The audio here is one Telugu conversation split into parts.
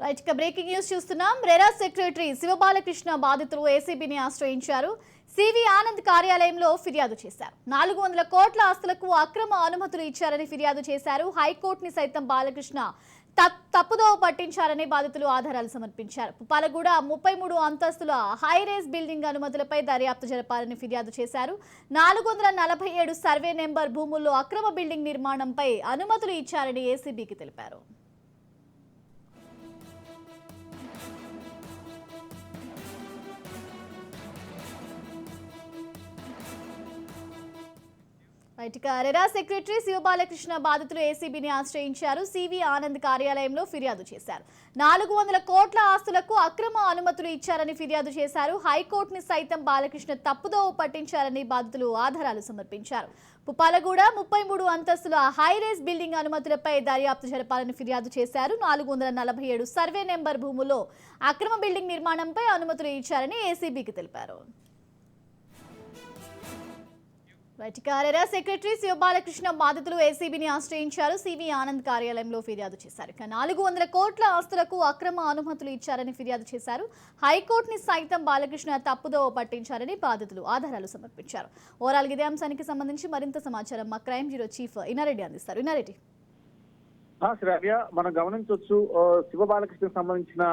రైట్ ఇక బ్రేకింగ్ న్యూస్ చూస్తున్నాం. రెరా సెక్రటరీ శివబాలకృష్ణ బాధితులు ఏసీబీని ఆశ్రయించారు. సివి ఆనంద్ కార్యాలయంలో ఫిర్యాదు చేశారు. 400 కోట్ల ఆస్తులకు అక్రమ అనుమతులు ఇచ్చారని ఫిర్యాదు చేశారు. హైకోర్టుని సైతం బాలకృష్ణ తప్పుదోవ పట్టించారని బాధితులు ఆధారాలు సమర్పించారు. పుప్పాలగూడ 33 అంతస్తుల హైరేజ్ బిల్డింగ్ అనుమతులపై దర్యాప్తు జరపాలని ఫిర్యాదు చేశారు. 447 సర్వే నెంబర్ భూముల్లో అక్రమ బిల్డింగ్ నిర్మాణంపై అనుమతులు ఇచ్చారని ఏసీబీకి తెలిపారు. రెరా సెక్రటరీ శివబాలకృష్ణ బాధితులు ఏసీబీని ఆశ్రయించారు. సివి ఆనంద్ కార్యాలయంలో ఫిర్యాదు చేశారు. 400 కోట్ల ఆస్తులకు అక్రమ అనుమతులు ఇచ్చారని ఫిర్యాదు చేశారు. హైకోర్టుని సైతం బాలకృష్ణ తప్పుదోవ పట్టించారని బాధితులు ఆధారాలు సమర్పించారు. పుప్పాలగూడ 33 అంతస్తుల హైరేజ్ బిల్డింగ్ అనుమతులపై దర్యాప్తు జరపాలని ఫిర్యాదు చేశారు. 447 సర్వే నెంబర్ భూముల్లో అక్రమ బిల్డింగ్ నిర్మాణంపై అనుమతులు ఇచ్చారని ఏసీబీకి తెలిపారు. రెరా సెక్రటరీ శివబాలకృష్ణ బాధితులు ఏసీబీని ఆశ్రయించారు. సివి ఆనంద్ కార్యాలయంలో ఫిర్యాదు చేశారు. 400 కోట్ల ఆస్తులకు అక్రమ అనుమతులు ఇచ్చారని ఫిర్యాదు చేశారు. హైకోర్టుని సైతం బాలకృష్ణ తప్పుదోవ పట్టించారని బాధితులు ఆధారాలు సమర్పించారు. ఓవరాల్ ఇదే అంశానికి సంబంధించి మరింత సమాచారం మా క్రైమ్ బ్యూరో చీఫ్ ఇన్నారెడ్డి అందిస్తారు. ఇన్నారెడ్డి, శ్రావ్య, మనం గమనించవచ్చు శివబాలకృష్ణకు సంబంధించిన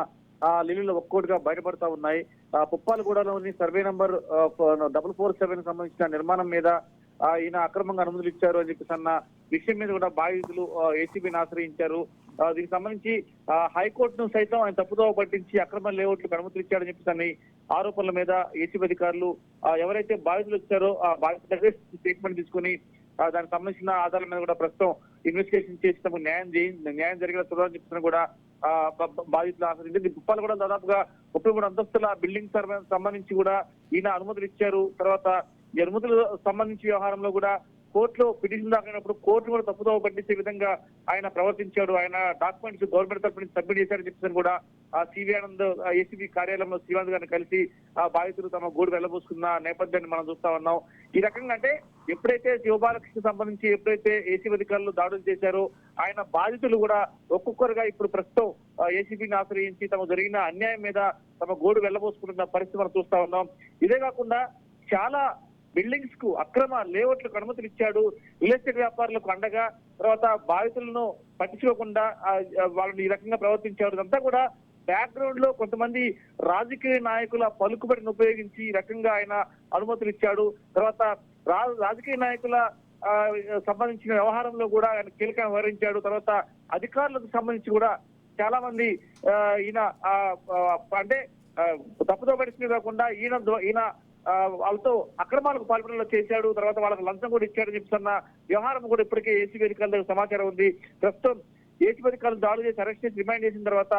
లీలలు ఒక్కోటిగా బయటపడతా ఉన్నాయి. పుప్పాలగూడలోని సర్వే నంబర్ 447 సంబంధించిన నిర్మాణం మీద ఈయన అక్రమంగా అనుమతులు ఇచ్చారు అని చెప్పేసి అన్న విషయం మీద కూడా బాధితులు ఏసీబీని ఆశ్రయించారు. దీనికి సంబంధించి హైకోర్టును సైతం ఆయన తప్పుదోవ పట్టించి అక్రమ లేఅవుట్లకు అనుమతులు ఇచ్చారని చెప్పేసి అన్ని ఆరోపణల మీద ఏసీబీ అధికారులు ఎవరైతే బాధితులు వచ్చారో ఆ బాధితుల దగ్గర స్టేట్మెంట్ తీసుకుని దానికి సంబంధించిన ఆధారాల మీద కూడా ప్రస్తుతం ఇన్వెస్టిగేషన్ చేసి తమకు న్యాయం జరిగేలా చూడాలని చెప్పిన కూడా బాధితులు ఆశ్రయించారు. పుప్పాలు కూడా దాదాపుగా 33 అంతస్తుల బిల్డింగ్ సంబంధించి కూడా ఈయన అనుమతులు ఇచ్చారు. తర్వాత ఈ అనుమతులు సంబంధించి వ్యవహారంలో కూడా కోర్టులో పిటిషన్ దాఖలైనప్పుడు కోర్టు కూడా తప్పుదోవ పట్టించే విధంగా ఆయన ప్రవర్తించాడు. ఆయన డాక్యుమెంట్స్ గవర్నమెంట్ తరఫు నుంచి సబ్మిట్ చేశారని చెప్పేసి కూడా సివి ఆనంద్ ఏసీబీ కార్యాలయంలో శివానంద్ గారిని కలిసి బాధితులు తమ గోడు వెళ్లబోసుకున్న నేపథ్యాన్ని మనం చూస్తా ఉన్నాం. ఈ రకంగా అంటే ఎప్పుడైతే శివబాలకృష్ణ సంబంధించి ఎప్పుడైతే ఏసీబీ అధికారులు దాడులు చేశారో ఆయన బాధితులు కూడా ఒక్కొక్కరుగా ఇప్పుడు ప్రస్తుతం ఏసీబీని ఆశ్రయించి తమ జరిగిన అన్యాయం మీద తమ గోడు వెళ్లబోసుకుంటున్న పరిస్థితి మనం చూస్తా ఉన్నాం. ఇదే కాకుండా చాలా బిల్డింగ్స్ కు అక్రమ లేఅవుట్లకు అనుమతులు ఇచ్చాడు. రియల్ ఎస్టేట్ వ్యాపారులకు అండగా తర్వాత బాధితులను పట్టించుకోకుండా వాళ్ళని ఈ రకంగా ప్రవర్తించారు. ఇదంతా కూడా బ్యాక్గ్రౌండ్ లో కొంతమంది రాజకీయ నాయకుల పలుకుబడిని ఉపయోగించి ఈ రకంగా ఆయన అనుమతులు ఇచ్చాడు. తర్వాత రాజకీయ నాయకుల సంబంధించిన వ్యవహారంలో కూడా ఆయన కీలకంగా వ్యవహరించాడు. తర్వాత అధికారులకు సంబంధించి కూడా చాలా మంది ఈయన అంటే తప్పుదో పడితే కాకుండా ఈయన వాళ్ళతో అక్రమాలకు పాల్పడేలా చేశాడు. తర్వాత వాళ్ళకి లంచం కూడా ఇచ్చాడని చెప్తున్న వ్యవహారం కూడా ఇప్పటికే ఏసీబీ అధికారుల దగ్గర సమాచారం ఉంది. ప్రస్తుతం ఏసీబీ అధికారులు దాడులు చేసి అరెస్ట్ చేసి రిమాండ్ చేసిన తర్వాత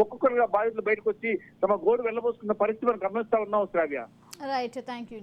ఒక్కొక్కరుగా బాధితులు బయటకు వచ్చి తమ గోడు వెళ్లబోసుకున్న పరిస్థితి మనం గమనిస్తా ఉన్నాం. శ్రావ్య, రైట్, థ్యాంక్ యూ.